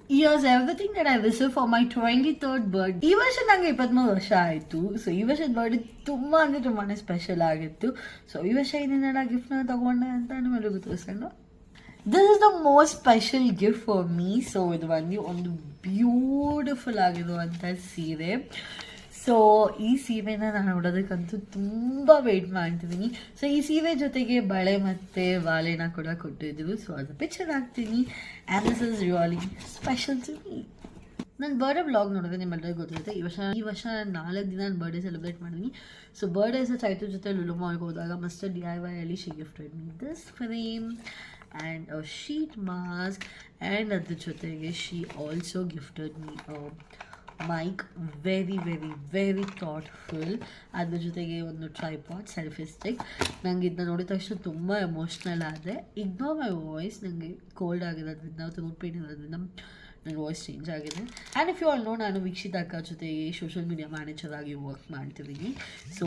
Here's everything that I wish for my 23rd birthday. ಈ ವರ್ಷ ನಂಗೆ 23 ವರ್ಷ ಆಯಿತು. ಸೊ ಈ ವರ್ಷದ ಬರ್ಡೇ ತುಂಬಾ ಸ್ಪೆಷಲ್ ಆಗಿತ್ತು. ಸೊ ಈ ವರ್ಷ ಏನೇನೆಲ್ಲ ಗಿಫ್ಟ್ನ ತಗೊಂಡೆ ಅಂತ ನಿಮ್ಮೆಲ್ಲರಿಗೂ ತೋರಿಸ್ಕೊಂಡು this is the most special gift for me. So ಇದು ಬಂದು ಒಂದು ಬ್ಯೂಟಿಫುಲ್ ಆಗಿರುವಂಥ ಸೀರೆ. ಸೊ ಈ ಸೀರೆನ ನಾನು ನೋಡೋದಕ್ಕಂತೂ ತುಂಬ ವೆಯ್ಟ್ ಮಾಡ್ತಿದ್ದೀನಿ. ಸೊ ಈ ಸೀರೆ ಜೊತೆಗೆ ಬಳೆ ಮತ್ತು ವಾಲೆನ ಕೂಡ ಕೊಟ್ಟಿದ್ರು. ಸೊ ಅದು ಪಿಕ್ಚರ್ ಹಾಕ್ತೀನಿ. And this is really special to me. ನನ್ನ ಬರ್ಡೇ ವ್ಲಾಗ್ ನೋಡಿದ್ರೆ ನಿಮ್ಮೆಲ್ಲರಿಗೂ ಗೊತ್ತಿರುತ್ತೆ. ಈ ವರ್ಷ 4 ದಿನ ನಾನು ಬರ್ಡೇ ಸೆಲೆಬ್ರೇಟ್ ಮಾಡಿದ್ದೀನಿ. ಸೊ ಬರ್ಡೇ ಸಹ ಚೈತ್ರ ಜೊತೆ ಲುಲು ಮಾಲ್ಗೆ ಹೋದಾಗ ಮಿಸ್ಟರ್ DIY ಅಲ್ಲಿ she gifted me this frame and a sheet mask. And ಅದ್ರ ಜೊತೆಗೆ she also gifted me mic, very thoughtful. ಅದ್ರ ಜೊತೆಗೆ ಒಂದು ಟ್ರೈಪಾಡ್, ಸೆಲ್ಫಿ ಸ್ಟಿಕ್. ನನಗೆ ಇದನ್ನ ನೋಡಿದ ತಕ್ಷಣ ತುಂಬ ಎಮೋಷ್ನಲ್ ಆದೆ. ಇಗ್ನೋರ್ ಮೈ ವಾಯ್ಸ್, ನನಗೆ ಕೋಲ್ಡ್ ಆಗಿರೋದ್ರಿಂದ ಥ್ರೋಟ್ ಪೇನ್ ಇರೋದ್ರಿಂದ ನನ್ನ ವಾಯ್ಸ್ ಚೇಂಜ್ ಆಗಿದೆ. And if you all know, ನಾನು ವೀಕ್ಷಿತ ಅಕ್ಕ ಜೊತೆಗೆ ಸೋಷಿಯಲ್ ಮೀಡಿಯಾ ಮ್ಯಾನೇಜರ್ ಆಗಿ ವರ್ಕ್ ಮಾಡ್ತಿದ್ದೀನಿ. ಸೊ